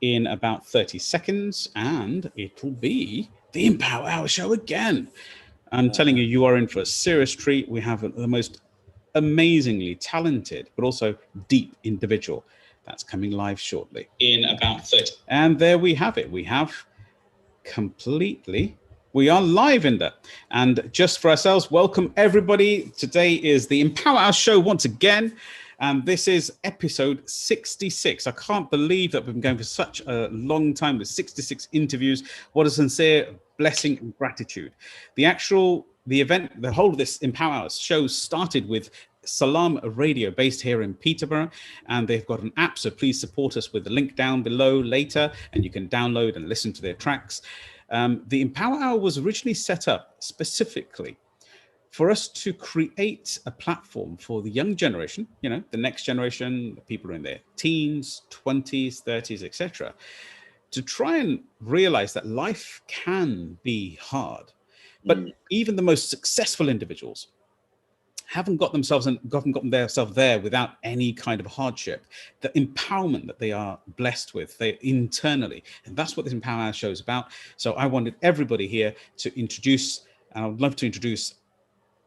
in about 30 seconds, and it'll be the Empower Hour show again. I'm telling you, you are in for a serious treat. We have the most amazingly talented, but also deep individual that's coming live shortly in about 30. And there we have it. We are live in there. And just for ourselves, welcome everybody. Today is the Empower Hour show once again. And this is episode 66. I can't believe that we've been going for such a long time with 66 interviews. What a sincere blessing and gratitude. The event, the whole of this Empower Hour show started with Salam Radio based here in Peterborough, and they've got an app, so please support us with the link down below later, and you can download and listen to their tracks. The Empower Hour was originally set up specifically for us to create a platform for the young generation, the next generation, the people in their teens, 20s, 30s, etc., to try and realize that life can be hard. But even the most successful individuals haven't got themselves there without any kind of hardship. The empowerment that they are blessed with, they internally, and that's what this Empower Hour show is about. So I wanted everybody here to introduce, and I would love to introduce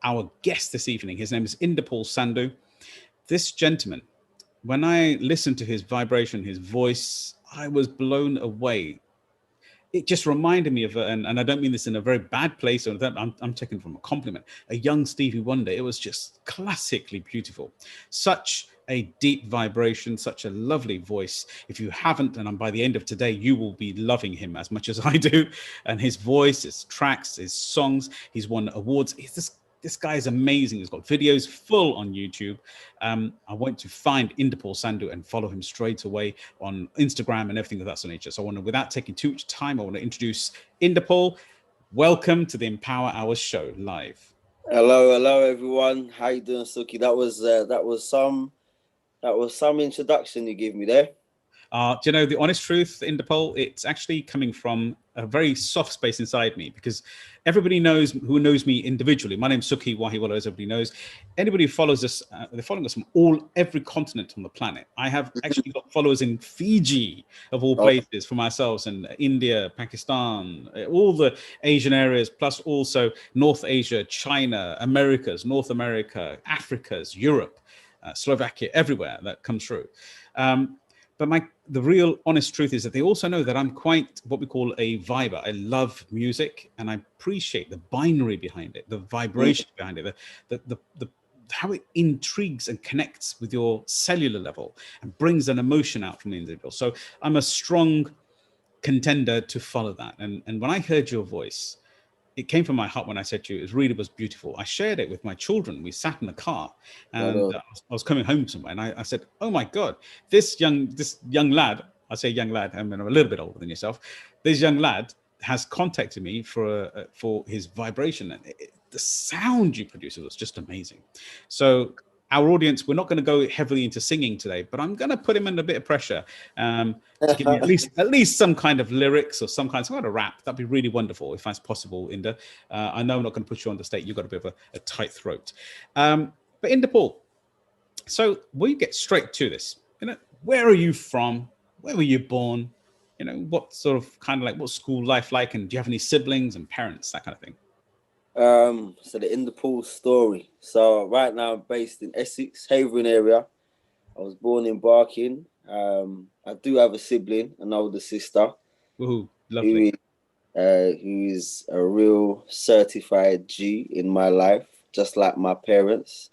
our guest this evening. His name is Inder Paul Sandhu. This gentleman, when I listened to his vibration, his voice, I was blown away. It just reminded me of, and I don't mean this in a very bad place, or that I'm taking from a compliment, a young Stevie Wonder. It was just classically beautiful. Such a deep vibration, such a lovely voice. If you haven't, and by the end of today, you will be loving him as much as I do. And his voice, his tracks, his songs, he's won awards. This guy is amazing. He's got videos full on YouTube. I want to find Inder Paul Sandhu and follow him straight away on Instagram and everything of that nature. So without taking too much time, I want to introduce Inder Paul. Welcome to the Empower Hour show live. Hello, everyone. How you doing, Sukhi? That was some introduction you gave me there. Do you know the honest truth, Inder Paul? It's actually coming from a very soft space inside me, because everybody who knows me individually. My name's Sukhi, Wahiwala, as everybody knows. Anybody who follows us, they're following us from every continent on the planet. I have actually got followers in Fiji, of all places, from ourselves, and India, Pakistan, all the Asian areas, plus also North Asia, China, Americas, North America, Africas, Europe, Slovakia, everywhere that comes through. But the real honest truth is that they also know that I'm quite what we call a viber. I love music, and I appreciate the binary behind it, the vibration behind it, the how it intrigues and connects with your cellular level and brings an emotion out from the individual. So I'm a strong contender to follow that. And when I heard your voice, it came from my heart when I said to you, it really was beautiful. I shared it with my children. We sat in the car, and I was coming home somewhere, and I said, "Oh my God, this young lad." I say young lad. I'm a little bit older than yourself. This young lad has contacted me for his vibration, and the sound you produce was just amazing. So our audience, we're not going to go heavily into singing today, but I'm going to put him in a bit of pressure to give me at least some kind of lyrics or some kind of rap. That'd be really wonderful if that's possible, Inder. I know I'm not going to put you on the stage. You've got a bit of a tight throat. But Inder Paul, so we'll get straight to this. Where are you from? Where were you born? What sort of what's school life like? And do you have any siblings and parents, that kind of thing? So the Inder Paul story. So right now I'm based in Essex, Havering area. I was born in Barking. I do have a sibling, an older sister. Woohoo, lovely. Who is a real certified G in my life, just like my parents.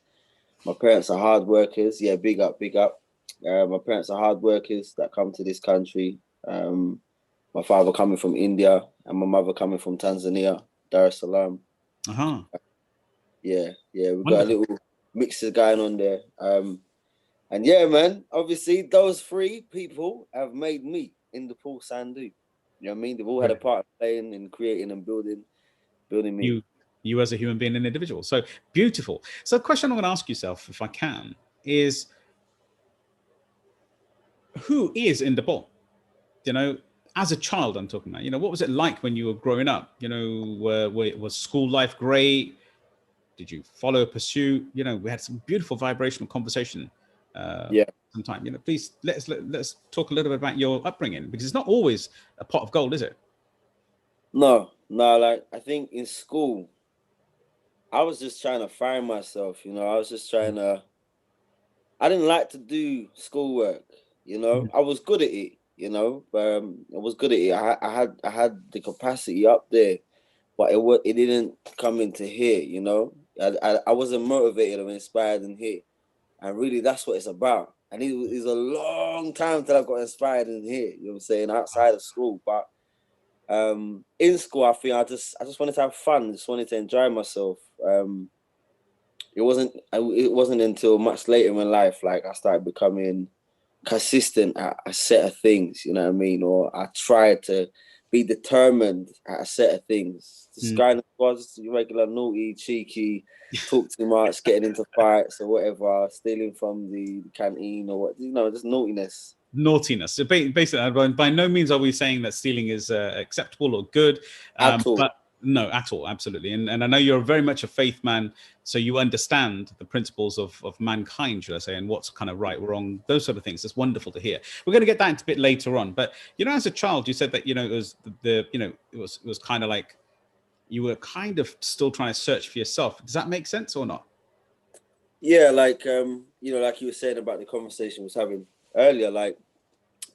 My parents are hard workers. Yeah, big up. My parents are hard workers that come to this country. My father coming from India and my mother coming from Tanzania, Dar es Salaam. Yeah, we've got a little mixer going on there. And yeah, man, obviously those three people have made me Inder Paul Sandhu. You know what I mean? They've all had a part of playing and creating and building me. You as a human being and individual. So beautiful. So the question I'm going to ask yourself, if I can, is who is Inder Paul? As a child, I'm talking about, what was it like when you were growing up? Was school life great? Did you follow a pursuit? We had some beautiful vibrational conversation some time. You know, please let's talk a little bit about your upbringing, because it's not always a pot of gold, is it? No, like I think in school, I was just trying to find myself, you know. I was just trying to. I didn't like to do schoolwork, you know. I was good at it, you know. I was good at it. I had the capacity up there, but it didn't come into here, you know. I wasn't motivated or inspired in here, and really that's what it's about. And it's a long time till I got inspired in here. You know what I'm saying? Outside of school, but in school, I think I just wanted to have fun. Just wanted to enjoy myself. It wasn't until much later in life, like I started becoming consistent at a set of things. You know what I mean? Or I tried to be determined at a set of things. This guy was regular naughty, cheeky, talk too much, getting into fights or whatever, stealing from the canteen or what, you know, just naughtiness. So basically, by no means are we saying that stealing is acceptable or good. At all. But no, at all, absolutely. And I know you're very much a faith man, so you understand the principles of mankind, should I say, and what's kind of right, wrong, those sort of things. It's wonderful to hear. We're going to get that into a bit later on. But, you know, as a child, you said that, you know, it was it was kind of like you were kind of still trying to search for yourself. Does that make sense or not? Yeah, like, you know, like you were saying about the conversation we was having earlier, like,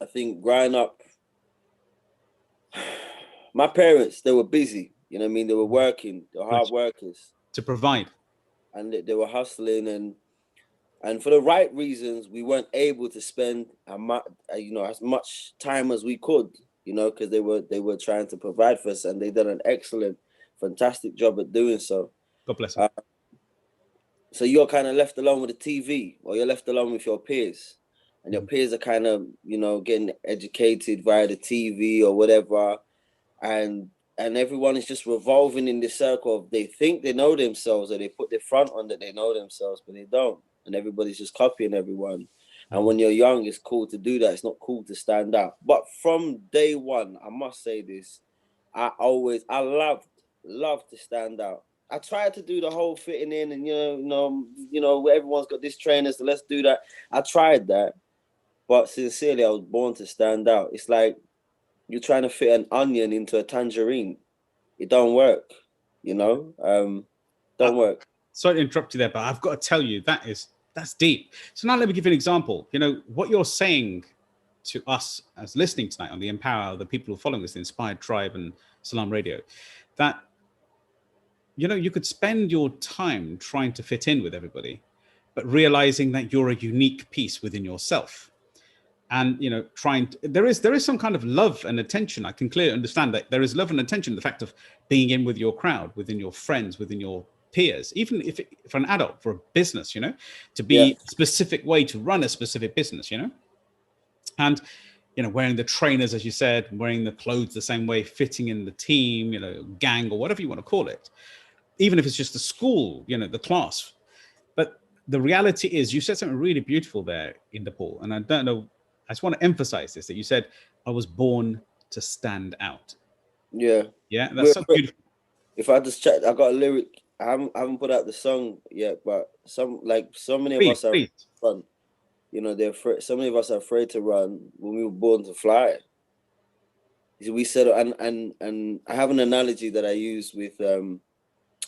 I think growing up, my parents, they were busy. You know what I mean? They were working. They were hard workers. To provide. And they were hustling. And for the right reasons, we weren't able to spend, you know, as much time as we could, you know, because they were trying to provide for us. And they did an excellent, fantastic job at doing so. God bless them. So you're kind of left alone with the TV, or you're left alone with your peers. And your peers are kind of, you know, getting educated via the TV or whatever. And everyone is just revolving in this circle of they think they know themselves, or they put their front on that they know themselves, but they don't. And everybody's just copying everyone. And when you're young, it's cool to do that. It's not cool to stand out. But from day one, I must say this, I loved to stand out. I tried to do the whole fitting in and, you know, everyone's got this trainer, so let's do that. I tried that. But sincerely, I was born to stand out. It's like you're trying to fit an onion into a tangerine. It don't work, you know? Don't work. Sorry to interrupt you there, but I've got to tell you, that's deep. So now let me give you an example. You know, what you're saying to us as listening tonight on the Empower, the people who are following this, the Inspired Tribe and Salam Radio, that, you know, you could spend your time trying to fit in with everybody, but realizing that you're a unique piece within yourself. And, you know, there is some kind of love and attention. I can clearly understand that there is love and attention, the fact of being in with your crowd, within your friends, within your peers, even if for an adult, for a business, you know, to be a specific way to run a specific business, you know, and, you know, wearing the trainers, as you said, wearing the clothes the same way, fitting in the team, you know, gang or whatever you want to call it, even if it's just the school, you know, the class. But the reality is, you said something really beautiful there, Inder Paul, and I don't know, I just want to emphasize this, that you said, I was born to stand out. Yeah. Yeah, that's so beautiful. If I just check, I got a lyric. I haven't put out the song yet, but so many of us are run. You know, they're afraid. So many of us are afraid to run when we were born to fly. We said, and I have an analogy that I use with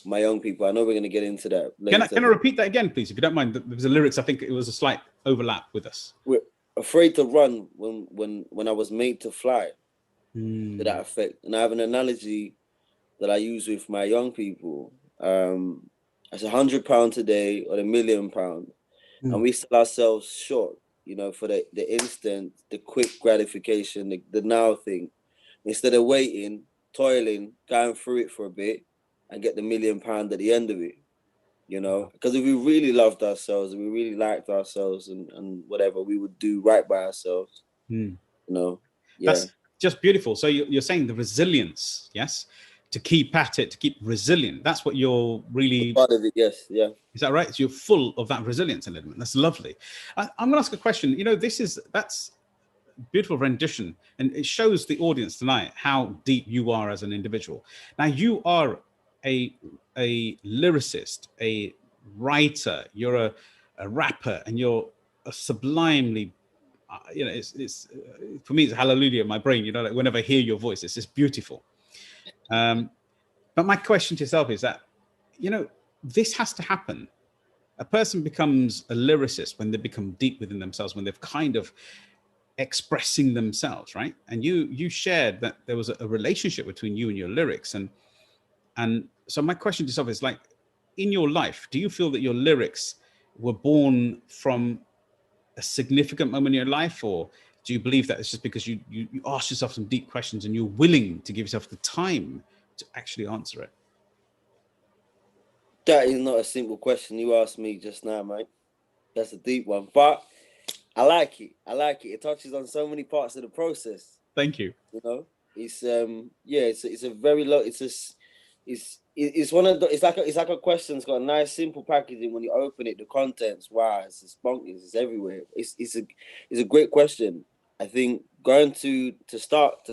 my young people. I know we're going to get into that later. Can I repeat that again, please, if you don't mind? There was the lyrics. I think it was a slight overlap with us. We're afraid to run when I was made to fly. To that effect. And I have an analogy that I use with my young people. It's £100 today or £1 million, and we sell ourselves short, you know, for the instant, the quick gratification, the now thing, instead of waiting, toiling, going through it for a bit, and get the £1 million at the end of it, you know. Because if we really loved ourselves, and we really liked ourselves, and whatever, we would do right by ourselves, you know. Yeah. That's just beautiful. So you're saying the resilience, yes, to keep at it, to keep resilient. That's what you're really part of it. Yes, yeah. Is that right? So you're full of that resilience element. That's lovely. I'm going to ask a question. You know, that's beautiful rendition, and it shows the audience tonight how deep you are as an individual. Now, you are a lyricist, a writer, you're a rapper, and you're a sublimely, it's for me, it's hallelujah in my brain. Like whenever I hear your voice, it's just beautiful. But my question to yourself is that, this has to happen. A person becomes a lyricist when they become deep within themselves, when they've kind of expressing themselves, right? And you shared that there was a relationship between you and your lyrics, and so my question to yourself is, like, in your life, do you feel that your lyrics were born from a significant moment in your life, or do you believe that it's just because you asked yourself some deep questions and you're willing to give yourself the time to actually answer it? That is not a simple question you asked me just now, mate. That's a deep one, but I like it. It touches on so many parts of the process. Thank you. It's it's a very low. It's one of the. It's like a question. It's got a nice simple packaging. When you open it, the contents, wow, it's bonkers. It's everywhere. It's a great question. I think going to start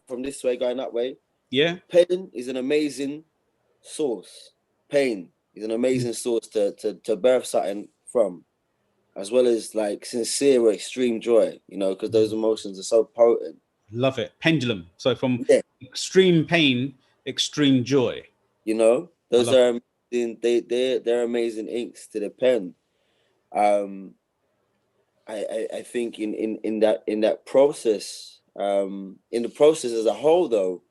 from this way, going that way. Yeah. Pain is an amazing source. Pain is an amazing source to birth something from, as well as like sincere or extreme joy, because those emotions are so potent. Love it. Pendulum. So from extreme pain, extreme joy. Those are they're amazing inks to the pen. I think in that process, in the process as a whole, though,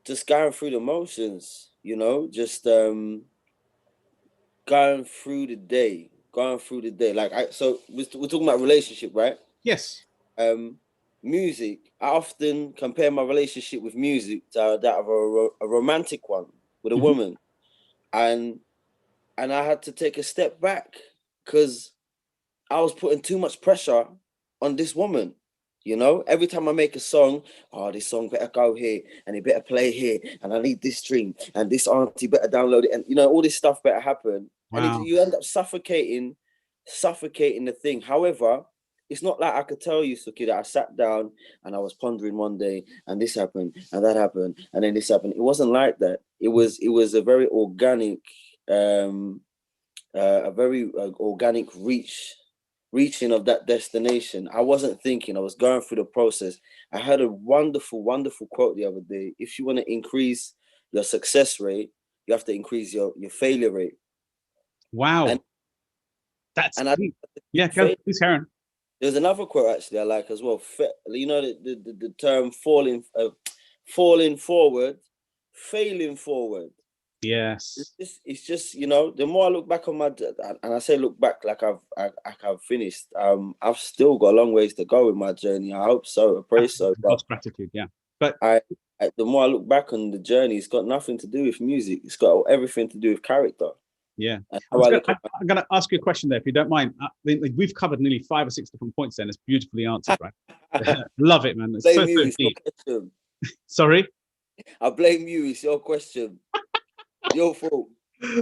just going through the motions, just going through the day. So we're talking about relationship, right? Yes. Music. I often compare my relationship with music to that of a romantic one with a woman, and I had to take a step back because I was putting too much pressure on this woman. Every time I make a song, this song better go here and it better play here, and I need this stream and this auntie better download it, and all this stuff better happen. Wow. And you end up suffocating the thing. However, it's not like I could tell you, Sukhi, that I sat down and I was pondering one day and this happened and that happened and then this happened. It wasn't like that. It was a very organic, organic reaching of that destination. I wasn't thinking, I was going through the process. I heard a wonderful, wonderful quote the other day. If you want to increase your success rate, you have to increase your failure rate. Wow. Please, Karen. There's another quote actually I like as well. The term falling forward, failing forward. Yes. It's just the more I look back on and I say look back like I've finished. I've still got a long ways to go with my journey. I hope so. I pray so. God's gratitude, yeah. But the more I look back on the journey, it's got nothing to do with music. It's got everything to do with character. Yeah. I'm going to ask you a question there, if you don't mind. We've covered nearly 5 or 6 different points there, and it's beautifully answered, right? Love it, man. It's so deep. Sorry? I blame you. It's your question. Your fault.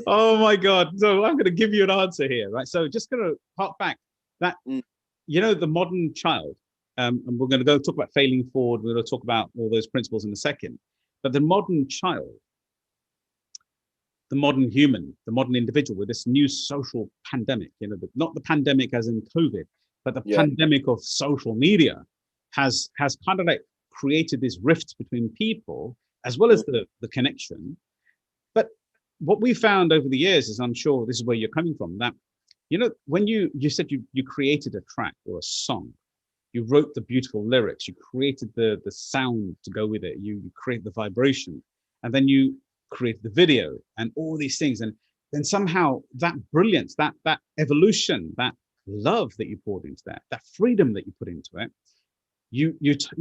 Oh, my God. So I'm going to give you an answer here, right? So just going to hark back that, the modern child, and we're going to go talk about failing forward. We're going to talk about all those principles in a second. But the modern child, the modern human, the modern individual with this new social pandemic, not the pandemic as in COVID, but the pandemic of social media has kind of like created this rift between people as well as the connection. But what we found over the years is, I'm sure this is where you're coming from, that, when you said you created a track or a song, you wrote the beautiful lyrics, you created the sound to go with it, you create the vibration, and then you create the video and all these things, and then somehow that brilliance, that evolution, that love that you poured into that freedom that you put into it, you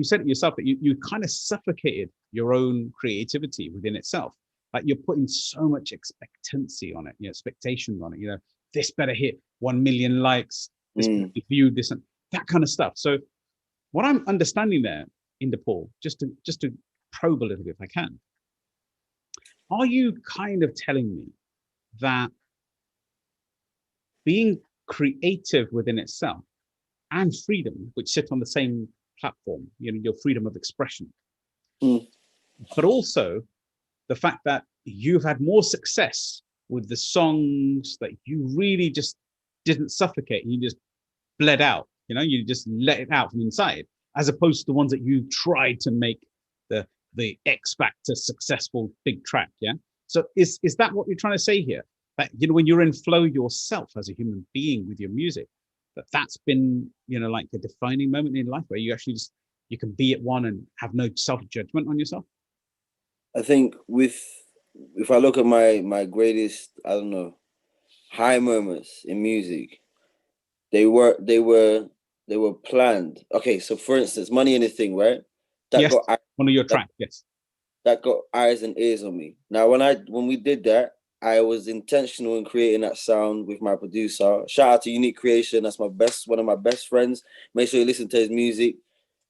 said it yourself that you kind of suffocated your own creativity within itself. Like you're putting so much expectancy on it, expectations on it. This better hit 1 million likes, this better be viewed, this and that kind of stuff. So what I'm understanding there, Inder Paul, just to probe a little bit if I can. Are you kind of telling me that being creative within itself and freedom, which sit on the same platform, your freedom of expression, but also the fact that you've had more success with the songs that you really just didn't suffocate, you just bled out. You know, you just let it out from inside, as opposed to the ones that you tried to make the X Factor successful big track. Yeah. So is that what you're trying to say here? That, you know, when you're in flow yourself as a human being with your music, that's been, you know, like a defining moment in life where you actually just, you can be at one and have no self-judgment on yourself? I think if I look at my greatest, I don't know, high moments in music, they were planned. Okay, so for instance, Money Anything, right? That yes, got one of your tracks, yes. That got eyes and ears on me. Now, when we did that, I was intentional in creating that sound with my producer. Shout out to Unique Creation. That's one of my best friends. Make sure you listen to his music.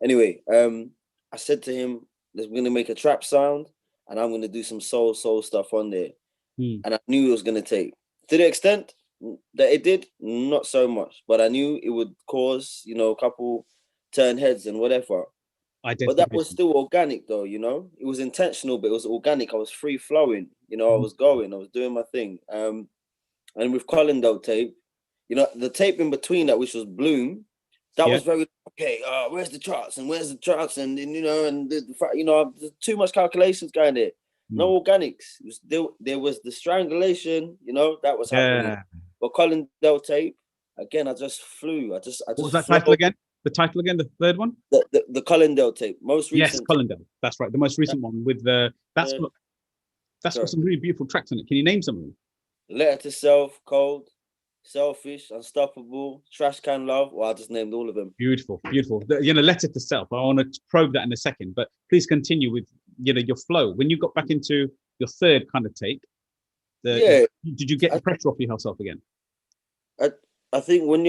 Anyway, I said to him, we're going to make a trap sound and I'm going to do some soul stuff on there. And I knew it was going to take. To the extent that it did, not so much. But I knew it would cause, you know, a couple turn heads and whatever. But that was still organic, though, you know. It was intentional, but it was organic. I was free flowing, you know. I was doing my thing. And with Collindale tape, you know, the tape in between that, which was Bloom, that was very okay. Where's the charts and you know, and you know, there's too much calculations going there. No organics. There was the strangulation, you know, that was happening. But Collindale tape, again, I just flew. I just. What was that title again? The title again, the third one? The Collindale tape, most recent. Yes, Collindale. That's right, the most recent one with the. That's got some really beautiful tracks in it. Can you name some of them? Letter to Self, Cold, Selfish, Unstoppable, Trash Can Love. Well, I just named all of them. Beautiful, beautiful. You know, Letter to Self. I want to probe that in a second, but please continue with, you know, your flow. When you got back into your third kind of take, did you get the pressure off yourself again? I think when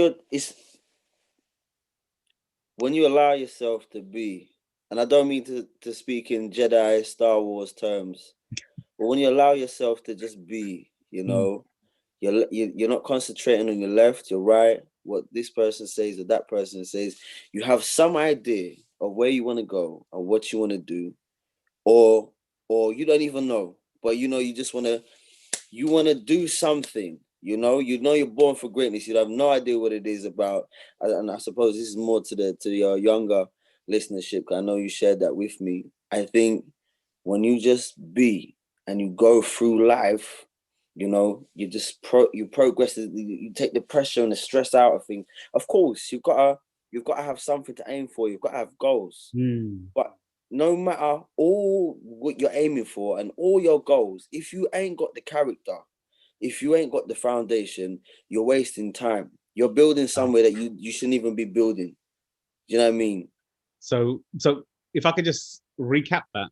you allow yourself to be, and I don't mean to speak in Jedi Star Wars terms, but when you allow yourself to just be, you know, you're not concentrating on your left, your right, what this person says or that person says. You have some idea of where you want to go and what you want to do, or you don't even know, but you know you just want to do something. You know you're born for greatness. You have no idea what it is about, and I suppose this is more to your younger listenership. I know you shared that with me. I think when you just be and you go through life, you know, you just you progress. You take the pressure and the stress out of things. Of course, you've got to have something to aim for. You've got to have goals. But no matter all what you're aiming for and all your goals, if you ain't got the character, if you ain't got the foundation, you're wasting time. You're building somewhere that you shouldn't even be building. Do you know what I mean? So if I could just recap that,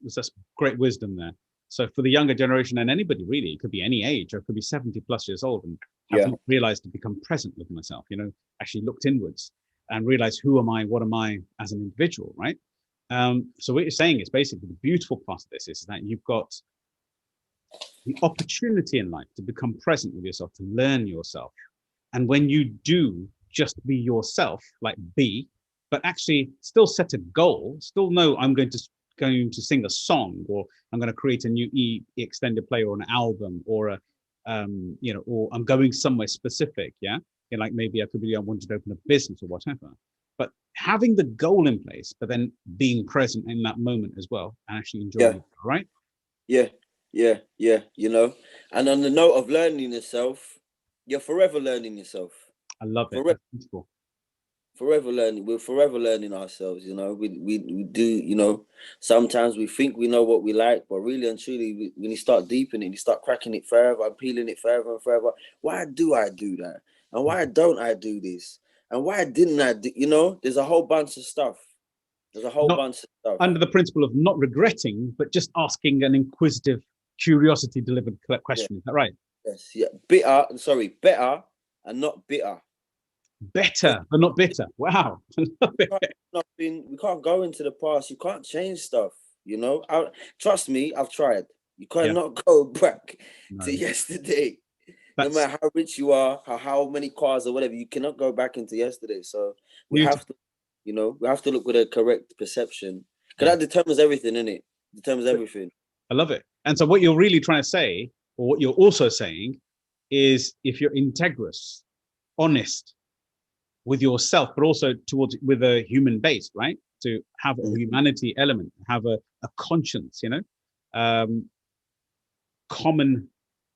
that's great wisdom there. So for the younger generation, and anybody really, it could be any age, or it could be 70 plus years old, and have not realized to become present with myself, you know, actually looked inwards and realized, who am I, what am I as an individual, right? So what you're saying is basically the beautiful part of this is that you've got the opportunity in life to become present with yourself, to learn yourself. And when you do just be yourself, like be, but actually still set a goal, still know I'm going to sing a song, or I'm going to create a new extended play or an album, or you know, or I'm going somewhere specific. Yeah. You know, like maybe I wanted to open a business or whatever, but having the goal in place, but then being present in that moment as well and actually enjoying it. Right. Yeah, you know. And on the note of learning yourself, you're forever learning yourself. I love it. Forever learning. We're forever learning ourselves, you know. We do, you know, sometimes we think we know what we like, but really and truly, when you start deepening, you start cracking it further and peeling it further and further. Why do I do that? And why don't I do this? And why didn't I do, you know, there's a whole bunch of stuff. Bunch of stuff. Under the principle of not regretting, but just asking an inquisitive, curiosity-delivered question. Is that right? Yes, yeah. Better and not bitter. Better, but not bitter. Wow. We can't go into the past. You can't change stuff, you know. Trust me, I've tried. You cannot go back to yesterday. No matter how rich you are, how many cars or whatever, you cannot go back into yesterday. So we have to, you know, we have to look with a correct perception. Because that determines everything, innit? Determines everything. I love it. And so what you're really trying to say, or what you're also saying, is if you're integrous, honest, with yourself, but also towards with a human base, right? To have a humanity element, have a conscience, you know, common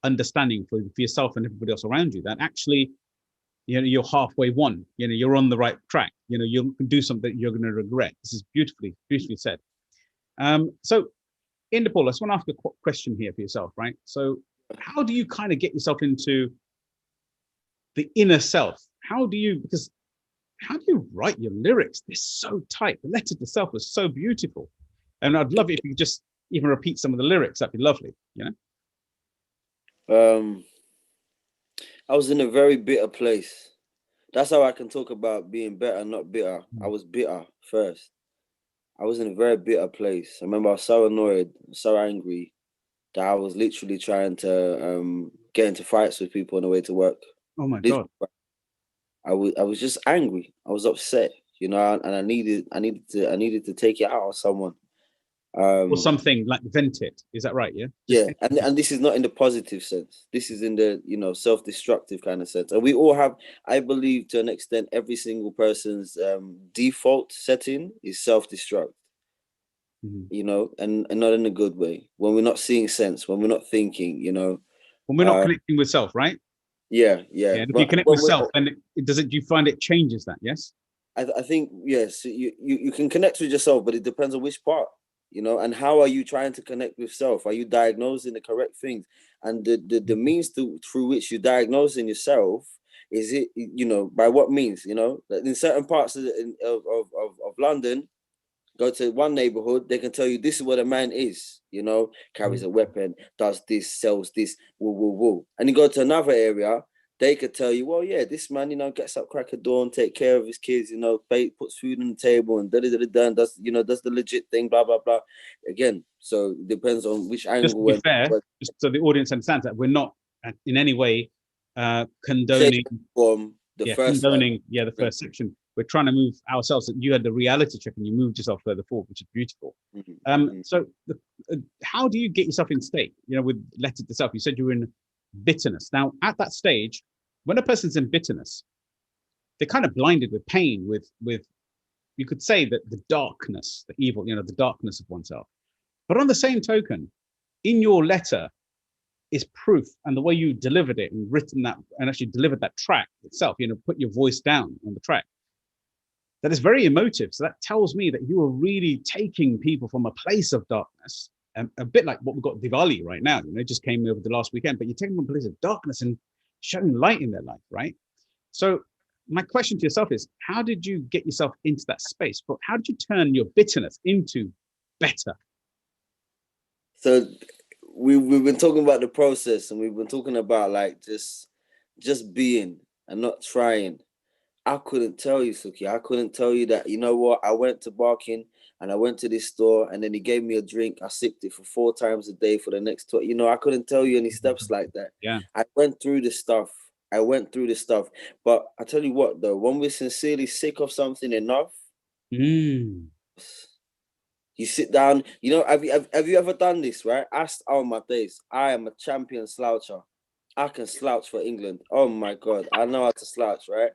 understanding for yourself and everybody else around you, that actually, you know, you're halfway one, you know, you're on the right track, you know, you can do something you're going to regret. This is beautifully said. So Inder Paul, I just want to ask a question here for yourself, right? So how do you kind of get yourself into the inner self? Because how do you write your lyrics? They're so tight. The letter to self was so beautiful. And I'd love it if you could just even repeat some of the lyrics. That'd be lovely, you know? I was in a very bitter place. That's how I can talk about being better, not bitter. I was bitter first. I was in a very bitter place. I remember I was so annoyed, so angry that I was literally trying to get into fights with people on the way to work. Oh my God. I was just angry. I was upset, you know, and I needed to take it out on someone. Or something, like vent it. Is that right? Yeah. Yeah, and this is not in the positive sense. This is in the, you know, self-destructive kind of sense. And we all have, I believe, to an extent, every single person's default setting is self-destruct. You know, and not in a good way. When we're not seeing sense, when we're not thinking, you know, when we're not connecting with self, right? Yeah. And if you connect with self, then do you find it changes that? Yes. I think yes. You can connect with yourself, but it depends on which part. You know, and how are you trying to connect with self? Are you diagnosing the correct things? And the means through which you're diagnosing yourself, is it, you know, by what means? You know, in certain parts of London, go to one neighborhood, they can tell you this is what a man is, you know, carries a weapon, does this, sells this, woo. And you go to another area, they could tell you, well, yeah, this man, you know, gets up, crack a dawn, take care of his kids, you know, puts food on the table and does the legit thing, blah, blah, blah. Again, so it depends on which angle. Just to be fair, just so the audience understands that we're not in any way condoning the first section. We're trying to move ourselves. You had the reality check and you moved yourself further forward, which is beautiful. So how do you get yourself in state, you know, with letter to self? You said you were in bitterness. Now, at that stage, when a person's in bitterness, they're kind of blinded with pain, with you could say that the darkness, the evil, you know, the darkness of oneself. But on the same token, in your letter is proof, and the way you delivered it and written that and actually delivered that track itself, you know, put your voice down on the track, that is very emotive. So that tells me that you are really taking people from a place of darkness, a bit like what we've got Diwali right now, you know, it just came over the last weekend, but you're taking them from a place of darkness and showing light in their life, right? So my question to yourself is, how did you get yourself into that space? But how did you turn your bitterness into better? So we've been talking about the process, and we've been talking about like just being and not trying. I couldn't tell you, Sukhi. I couldn't tell you that, you know what, I went to Barking and I went to this store and then he gave me a drink. I sipped it for 4 times a day for the next 12. You know, I couldn't tell you any steps like that. Yeah. I went through the stuff. But I tell you what, though, when we're sincerely sick of something enough, you sit down. You know, have you ever done this, right? Oh my days, I am a champion sloucher. I can slouch for England. Oh my God, I know how to slouch, right?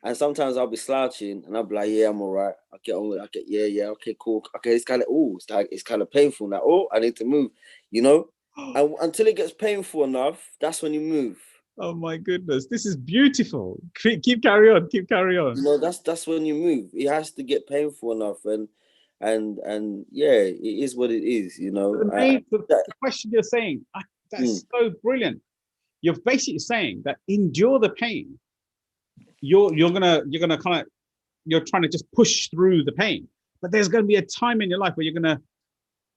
And sometimes I'll be slouching and I'll be like, yeah, I'm all right. I'll get on with it. Yeah, okay, cool. Okay, it's kind of painful now. Oh, I need to move, you know? And until it gets painful enough, that's when you move. Oh my goodness, this is beautiful. Keep carry on. You know, that's when you move. It has to get painful enough, and yeah, it is what it is, you know. The question you're saying, that's so brilliant. You're basically saying that endure the pain. You're trying to just push through the pain, but there's going to be a time in your life where you're going to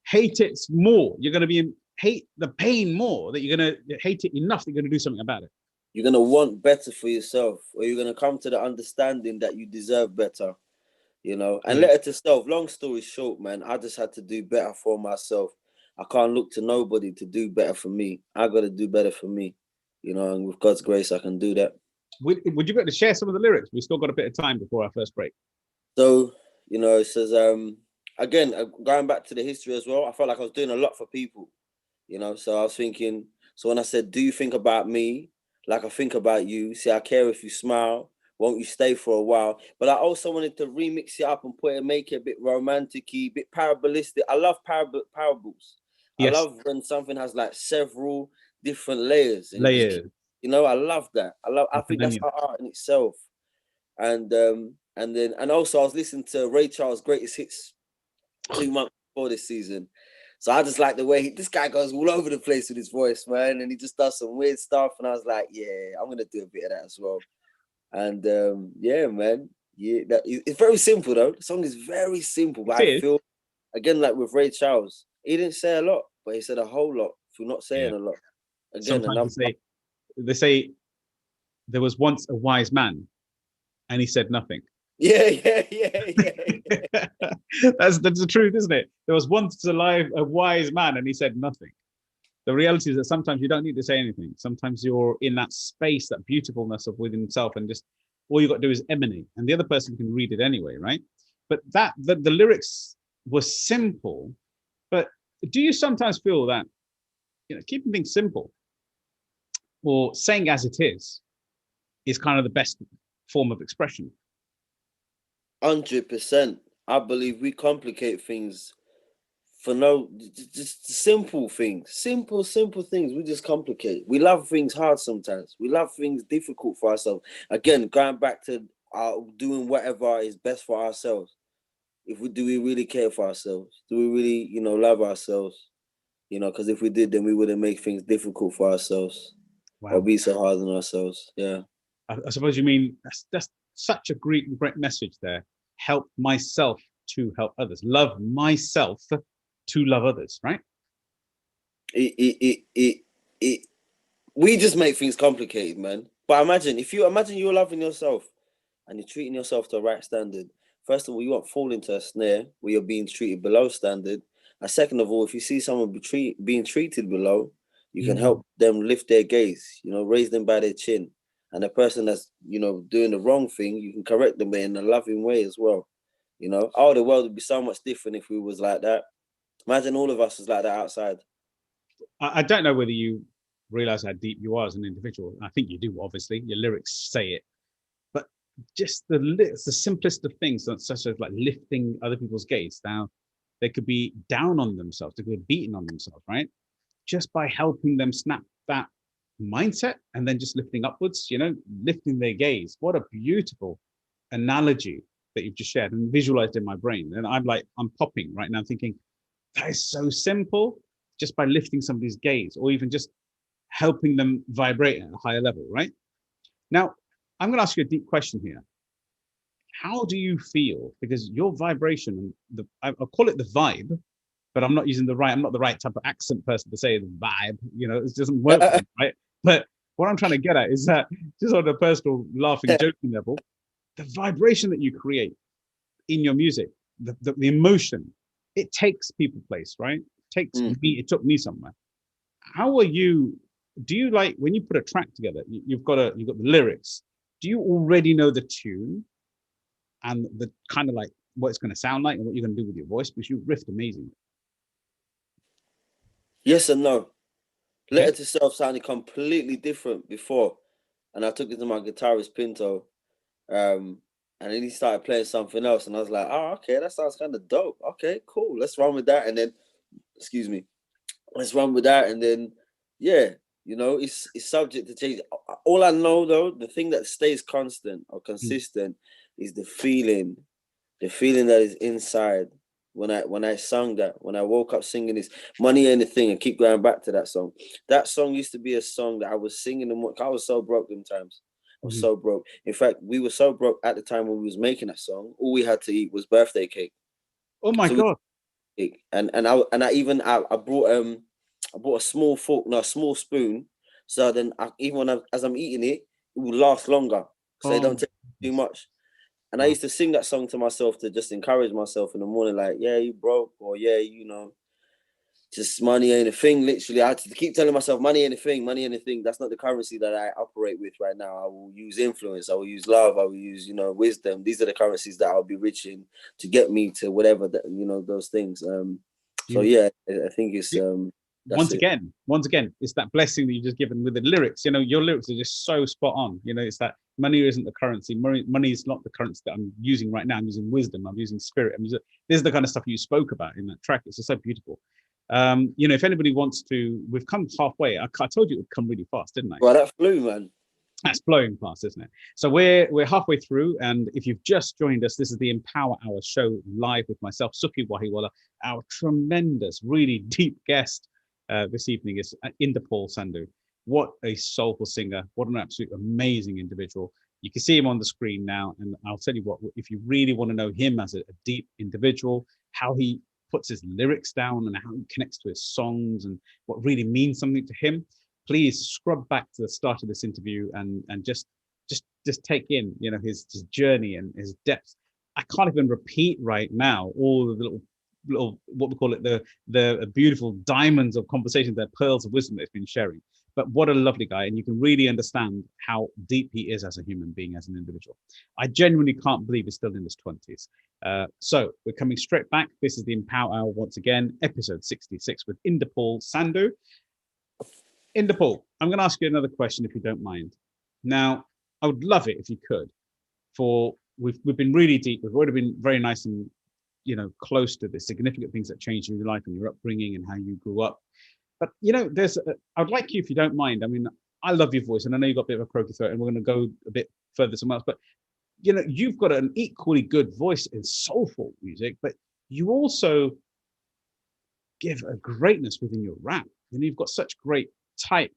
hate it more. You're going to hate the pain more, that you're going to hate it enough that you're going to do something about it. You're going to want better for yourself, or you're going to come to the understanding that you deserve better, you know. And letter to self, long story short, man, I just had to do better for myself. I can't look to nobody to do better for me. I got to do better for me, you know, and with God's grace, I can do that. Would you be able to share some of the lyrics? We've still got a bit of time before our first break. So, you know, it says, again, going back to the history as well, I felt like I was doing a lot for people, you know. So I was thinking, so when I said, do you think about me like I think about you? See, I care if you smile, Won't you stay for a while? But I also wanted to remix it up and make it a bit romantic-y, a bit parabolistic. I love parables. Yes. I love when something has like several different layers. And Layers. you know, I love that. I think that's art in itself. And also I was listening to Ray Charles' greatest hits 2 months before this season. So I just like the way this guy goes all over the place with his voice, man. And he just does some weird stuff. And I was like, yeah, I'm going to do a bit of that as well. And yeah, man. Yeah, it's very simple, though. The song is very simple. But I feel, again, like with Ray Charles, he didn't say a lot, but he said a whole lot for not saying a lot. Again, sometimes they say there was once a wise man and he said nothing. Yeah. That's the truth, isn't it? There was once alive a wise man and he said nothing. The reality is that sometimes you don't need to say anything. Sometimes you're in that space, that beautifulness of within himself, and just all you got to do is emanate, and the other person can read it anyway, right? But the lyrics were simple. But do you sometimes feel that, keeping things simple or saying as it is kind of the best form of expression? 100%. I believe we complicate things for just simple things. Simple things. We just complicate. We love things hard sometimes. We love things difficult for ourselves. Again, going back to doing whatever is best for ourselves. Do we really care for ourselves? Do we really, love ourselves? Because if we did, then we wouldn't make things difficult for ourselves. Wow. Or be so hard on ourselves. Yeah. I suppose you mean that's such a great message there. Help myself to help others. Love myself to love others, right? We just make things complicated, man. But imagine you're loving yourself and you're treating yourself to a right standard. First of all, you won't fall into a snare where you're being treated below standard. And second of all, if you see someone being treated below, you can help them lift their gaze, raise them by their chin. And the person that's, doing the wrong thing, you can correct them in a loving way as well. Oh, the world would be so much different if we was like that. Imagine all of us was like that outside. I don't know whether you realize how deep you are as an individual. I think you do, obviously. Your lyrics say it. But just the simplest of things, such as like lifting other people's gaze. Now, they could be down on themselves. They could be beaten on themselves, right? Just by helping them snap that mindset and then just lifting upwards, lifting their gaze. What a beautiful analogy that you've just shared and visualized in my brain. And I'm popping right now thinking, that is so simple, just by lifting somebody's gaze or even just helping them vibrate at a higher level, right? Now, I'm going to ask you a deep question here. How do you feel? Because your vibration, I'll call it the vibe, but I'm not the right type of accent person to say the vibe, it doesn't work, right? But what I'm trying to get at is that, just on a personal laughing, joking level, the vibration that you create in your music, the emotion, it takes people place, right? It took me somewhere. How are you? Do you like when you put a track together? You've got the lyrics. Do you already know the tune and the kind of like what it's going to sound like and what you're going to do with your voice? Because you riffed amazing. Yes and no. Letter to Self sounded completely different before, and I took it to my guitarist Pinto, and then he started playing something else, and I was like, "Oh, okay, that sounds kind of dope. Okay, cool. Let's run with that." And then, let's run with that, and then, yeah, it's subject to change. All I know though, the thing that stays constant or consistent is the feeling that is inside. When I sung that, when I woke up singing this, Money Ain't a Thing, and keep going back to that song. That song used to be a song that I was singing, and I was so broke them times. I was so broke. In fact, we were so broke at the time when we was making that song. All we had to eat was birthday cake. Oh my God! And I brought a small fork, a small spoon. So then, as I'm eating it, it will last longer. So they don't take too much. And I used to sing that song to myself to just encourage myself in the morning, like, yeah, you broke, or yeah, just money ain't a thing. Literally, I had to keep telling myself, money ain't a thing, money ain't a thing. That's not the currency that I operate with right now. I will use influence, I will use love, I will use, wisdom. These are the currencies that I'll be rich in to get me to whatever that, those things. So yeah, I think it's once again, it's that blessing that you've just given with the lyrics. Your lyrics are just so spot on. It's that Money isn't the currency. Money is not the currency that I'm using right now. I'm using wisdom. I'm using spirit. This is the kind of stuff you spoke about in that track. It's just so beautiful. If anybody wants to, we've come halfway. I told you it would come really fast, didn't I? Well, that flew, man. That's blowing past, isn't it? So we're halfway through, and if you've just joined us, this is the Empower Hour show live with myself, Sukhi Wahiwala. Our tremendous, really deep guest this evening is Inder Paul Sandhu. What a soulful singer! What an absolute amazing individual. You can see him on the screen now, and I'll tell you what: if you really want to know him as a deep individual, how he puts his lyrics down and how he connects to his songs and what really means something to him, please scrub back to the start of this interview and just take in, his journey and his depth. I can't even repeat right now all the little what we call it, the beautiful diamonds of conversation, the pearls of wisdom that he's been sharing. But what a lovely guy, and you can really understand how deep he is as a human being, as an individual. I genuinely can't believe he's still in his 20s. So we're coming straight back. This is the Empower Hour once again, episode 66 with Inder Paul Sandhu. Inder Paul, I'm going to ask you another question, if you don't mind. Now, I would love it if you could. We've been really deep. We've already been very nice and close to the significant things that changed in your life and your upbringing and how you grew up. But I would like you, if you don't mind. I mean, I love your voice, and I know you've got a bit of a croaky throat, and we're going to go a bit further somewhere else. But you've got an equally good voice in soulful music, but you also give a greatness within your rap. You've got such great tight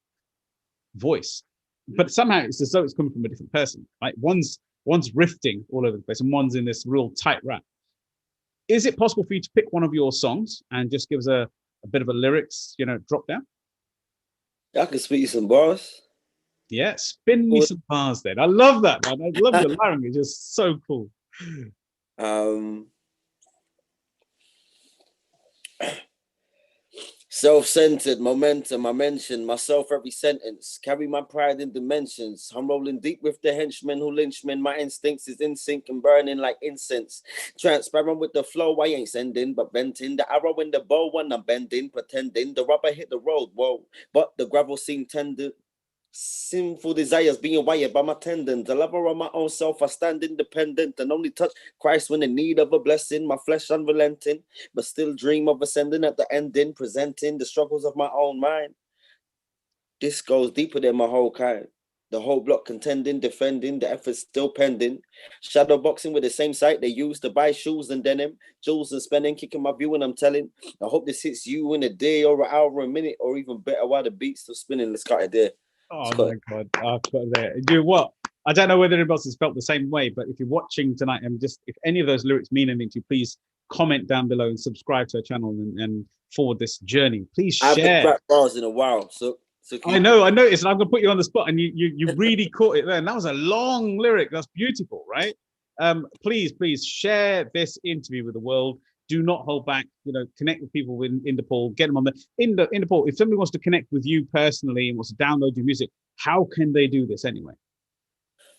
voice, but somehow it's as though it's coming from a different person. Right? One's riffing all over the place, and one's in this real tight rap. Is it possible for you to pick one of your songs and just give us a bit of a lyrics, drop down? I can spit you some bars. Yeah, spin me some bars then. I love that, man. I love your lyrics. It's just so cool. Self-centered, momentum, I mention myself every sentence, carry my pride in dimensions. I'm rolling deep with the henchmen who lynch men. My instincts is in sync and burning like incense. Transparent with the flow, I ain't sending, but venting. The arrow in the bow when I'm bending, pretending. The rubber hit the road, whoa. But the gravel seemed tender. Sinful desires being wired by my tendons. The lover of my own self, I stand independent and only touch Christ when in need of a blessing. My flesh unrelenting, but still dream of ascending at the ending, presenting the struggles of my own mind. This goes deeper than my whole kind. The whole block contending, defending, the efforts still pending. Shadow boxing with the same sight they use to buy shoes and denim. Jewels and spending, kicking my view and I'm telling. I hope this hits you in a day or an hour or a minute, or even better while the beat's still spinning. Let's cut it there. Oh my God! I've got there. You know what? I don't know whether anybody else has felt the same way, but if you're watching tonight, and if any of those lyrics mean anything to you, please comment down below and subscribe to our channel and forward this journey. Please share. I haven't rapped bars in a while, so I noticed, and I'm gonna put you on the spot, and you really caught it there. And that was a long lyric. That's beautiful, right? Please share this interview with the world. Do not hold back. Connect with people with Inder Paul. Get them on the Inder Paul. If somebody wants to connect with you personally and wants to download your music, how can they do this anyway?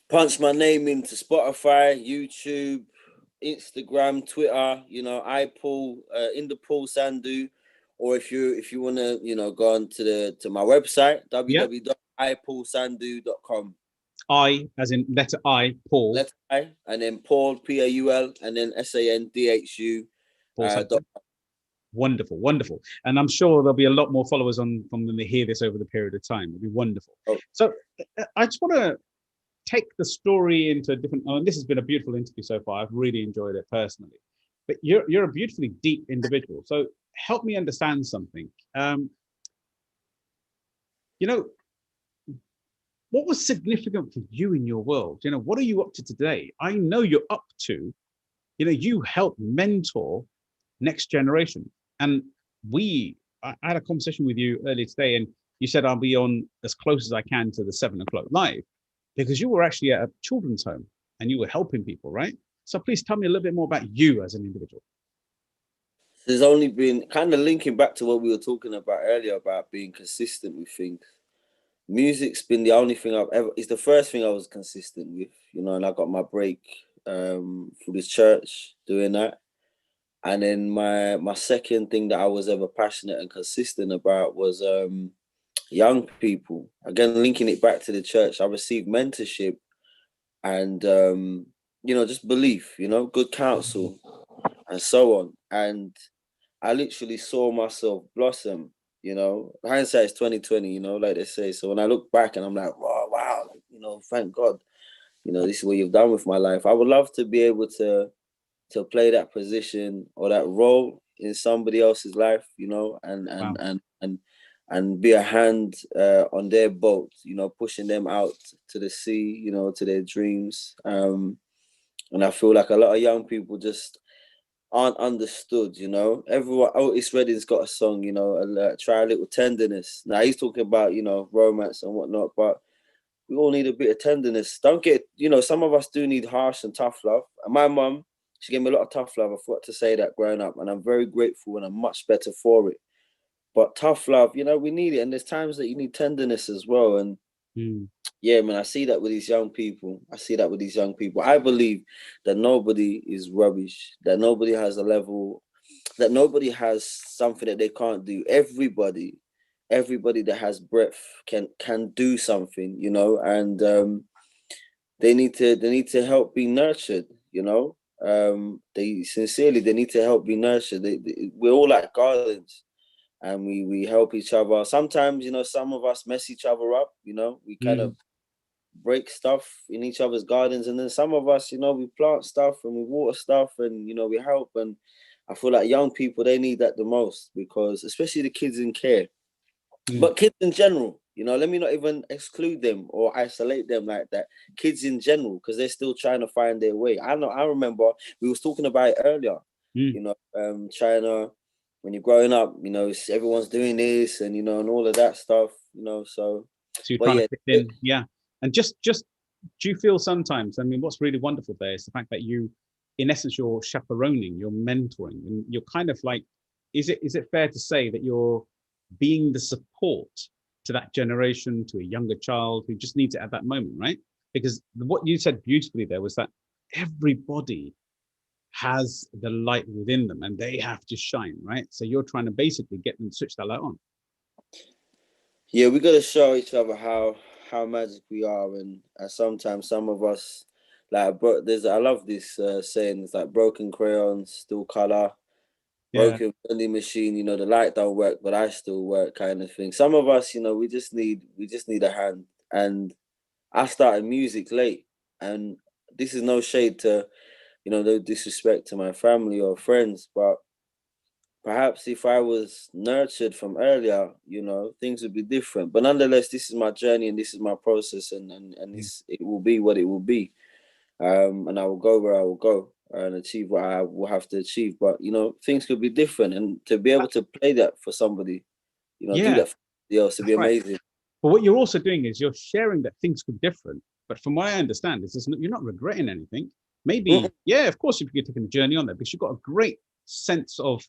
Punch my name into Spotify, YouTube, Instagram, Twitter. Inder Paul Sandhu. Or if you want to, go on to my website, www.ipaulsandhu.com. I, as in letter I, Paul. Letter I, and then Paul, Paul, and then Sandhu. Wonderful. And I'm sure there'll be a lot more followers from when they hear this over the period of time. It'll be wonderful. Oh. So I just want to take the story into a different. This has been a beautiful interview so far. I've really enjoyed it personally. But you're a beautifully deep individual. So help me understand something. What was significant for you in your world? What are you up to today? I know you're up to, you help mentor next generation. And I had a conversation with you earlier today, and you said I'll be on as close as I can to the 7 o'clock live, because you were actually at a children's home and you were helping people, right? So please tell me a little bit more about you as an individual. There's only been kind of linking back to what we were talking about earlier about being consistent with things. Music's been the only thing it's the first thing I was consistent with, and I got my break through this church doing that. And then my second thing that I was ever passionate and consistent about was young people. Again, linking it back to the church, I received mentorship and just belief, good counsel, and so on. And I literally saw myself blossom. Hindsight is 2020. Like they say. So when I look back and I'm like, wow, thank God. This is what you've done with my life. I would love to be able to play that position or that role in somebody else's life, Wow. and be a hand on their boat, pushing them out to the sea, to their dreams. And I feel like a lot of young people just aren't understood, Everyone, Otis Redding's got a song, Try a Little Tenderness. Now he's talking about, romance and whatnot, but we all need a bit of tenderness. Don't get, some of us do need harsh and tough love. And my mum, she gave me a lot of tough love. I forgot to say that growing up, and I'm very grateful and I'm much better for it. But tough love, we need it. And there's times that you need tenderness as well. And yeah, man, I see that with these young people. I believe that nobody is rubbish, that nobody has a level, that nobody has something that they can't do. Everybody that has breath can do something, and they need to help be nurtured, they need to help be nurtured. We're all like gardens, and we help each other. Sometimes, some of us mess each other up, we kind of break stuff in each other's gardens, and then some of us, we plant stuff and we water stuff, and we help. And I feel like young people, they need that the most, because especially the kids in care, but kids in general, let me not even exclude them or isolate them like that. Kids in general, because they're still trying to find their way. I remember we was talking about it earlier, trying to, when you're growing up, everyone's doing this and, and all of that stuff, so you're trying to fit in. Yeah. And just do you feel sometimes, I mean, what's really wonderful there is the fact that you, in essence, you're chaperoning, you're mentoring, and you're kind of like, is it fair to say that you're being the support to that generation, to a younger child who just needs it at that moment, right? Because what you said beautifully there was that everybody has the light within them and they have to shine, right? So you're trying to basically get them to switch that light on. Yeah, we got to show each other how magic we are, and sometimes some of us, like, I love this saying. It's like broken crayons still color, broken vending machine. The light don't work, but I still work, kind of thing. Some of us, we just need a hand. And I started music late, and this is no shade to, no disrespect to my family or friends, but perhaps if I was nurtured from earlier, things would be different. But nonetheless, this is my journey and this is my process, and it will be what it will be. And I will go where I will go and achieve what I will have to achieve. But, things could be different, and to be able to play that for somebody, do that for somebody else, to be amazing. But what you're also doing is you're sharing that things could be different. But from what I understand, is you're not regretting anything. Maybe, of course, if you're taking a journey on that, because you've got a great sense of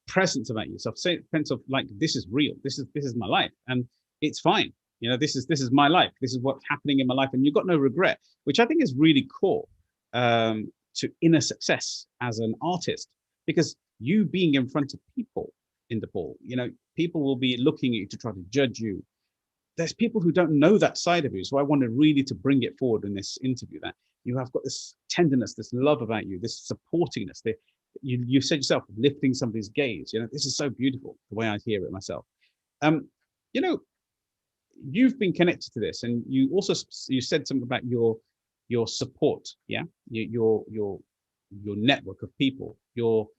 presence about yourself, sense of like, this is real, this is my life, and it's fine. This is my life, this is what's happening in my life, and you've got no regret, which I think is really cool to inner success as an artist, because you being in front of people, Inder Paul, people will be looking at you to try to judge you. There's people who don't know that side of you, so I wanted really to bring it forward in this interview, that you have got this tenderness, this love about you, this supportingness, you said yourself, lifting somebody's gaze. This is so beautiful, the way I hear it myself. You've been connected to this, and you said something about your support, your network of people, your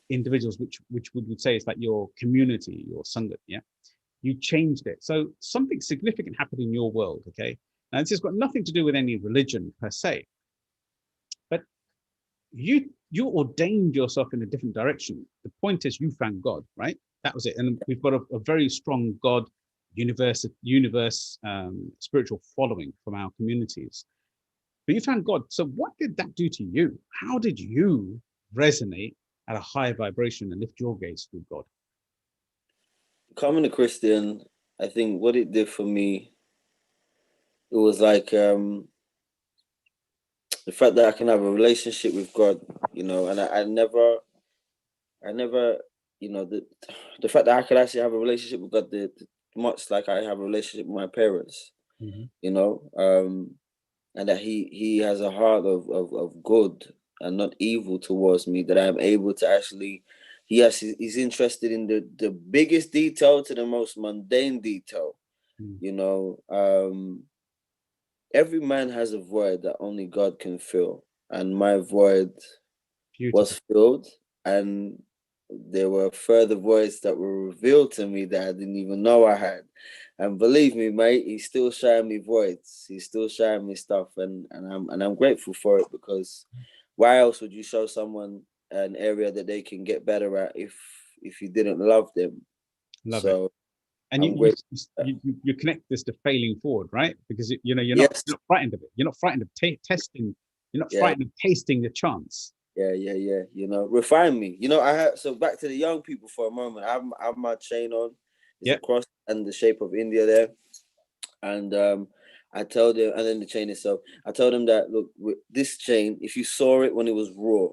individuals, which we would say is like your community, your Sangat, you changed it. So something significant happened in your world, okay? Now this has got nothing to do with any religion per se, but you ordained yourself in a different direction. The point is, you found God, right? That was it. And we've got a very strong God universe spiritual following from our communities. But you found God. So what did that do to you? How did you resonate at a higher vibration and lift your gaze to God? Becoming a Christian, I think what it did for me, it was like the fact that I can have a relationship with God, and I never, the fact that I could actually have a relationship with God, much like I have a relationship with my parents, and that he has a heart of good and not evil towards me, that I'm able to actually, he's interested in the biggest detail to the most mundane detail. You know, every man has a void that only God can fill, and my void was filled, and there were further voids that were revealed to me that I didn't even know I had. And believe me, mate, he's still showing me voids. He's still showing me stuff, and I'm grateful for it, because why else would you show someone an area that they can get better at if you didn't love them? Love it. And you connect this to failing forward, right? Because you're not frightened of it. You're not frightened of testing. You're not frightened of tasting the chance. Yeah. You know, refine me. You know, so back to the young people for a moment. I have my chain on. It's a cross and the shape of India there. And I told them, and then the chain itself, I told them that, look, with this chain, if you saw it when it was raw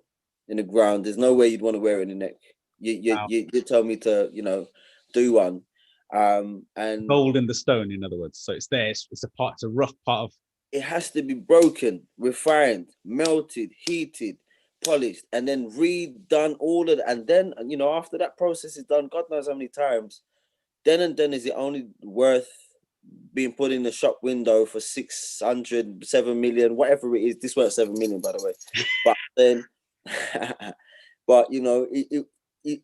in the ground, there's no way you'd want to wear it in the neck. You told me to, you know, do one. And gold in the stone, in other words. So it's there. It's a rough part of. It has to be broken, refined, melted, heated, polished, and then redone all of that. And then, you know, after that process is done, God knows how many times, then is it only worth being put in the shop window for 600, 7 million, whatever it is. This weren't 7 million, by the way. But then, but you know,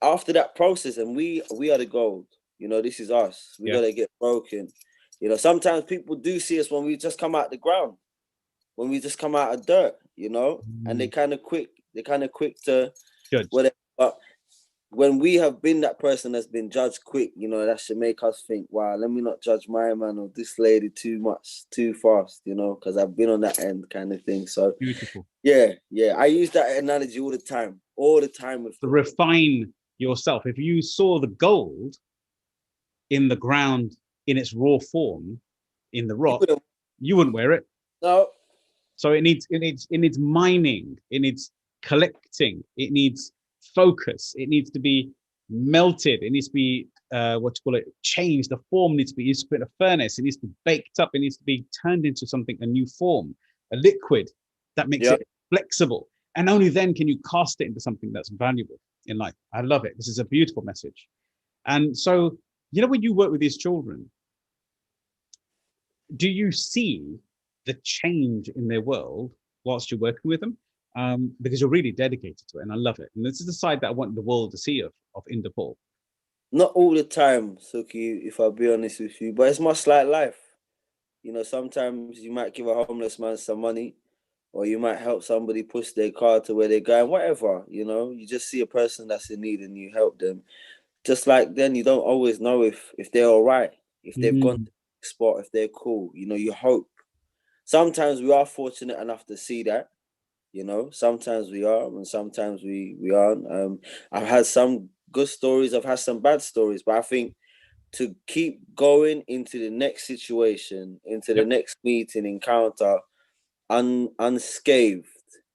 after that process, and we are the gold. You know, this is us. We gotta get broken. You know, sometimes people do see us when we just come out the ground, when we just come out of dirt. You know, and they kind of quick to judge. Whatever. But when we have been that person that's been judged quick, you know, that should make us think, wow, let me not judge my man or this lady too much, too fast, you know, because I've been on that end kind of thing. So beautiful. Yeah. I use that analogy all the time with to refine yourself. If you saw the gold in the ground in its raw form, in the rock, you wouldn't wear it. No. So it needs mining, it needs collecting, it needs focus, it needs to be melted, it needs to be changed. The form needs to be put in a furnace, it needs to be baked up, it needs to be turned into something, a new form, a liquid that makes it flexible. And only then can you cast it into something that's valuable in life. I love it. This is a beautiful message. And so, you know, when you work with these children, do you see the change in their world whilst you're working with them? Because you're really dedicated to it, and I love it. And this is the side that I want the world to see of Inder Paul. Not all the time, Sukhi, if I'll be honest with you, but it's much like life. You know, sometimes you might give a homeless man some money, or you might help somebody push their car to where they're going, whatever, you know. You just see a person that's in need and you help them. Just like then, you don't always know if they're all right, if they've gone to the spot, if they're cool. You know, you hope. Sometimes we are fortunate enough to see that, you know. Sometimes we are, and sometimes we aren't. I've had some good stories, I've had some bad stories, but I think to keep going into the next situation, into the next meeting, encounter, unscathed,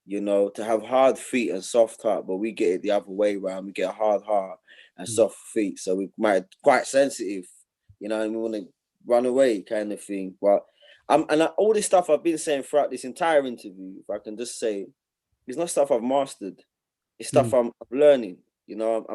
you know, to have hard feet and soft heart, but we get it the other way around. We get a hard heart and soft feet, so we might quite sensitive, you know, and we want to run away kind of thing. But all this stuff I've been saying throughout this entire interview, if I can just say, it's not stuff I've mastered. It's stuff I'm learning. You know,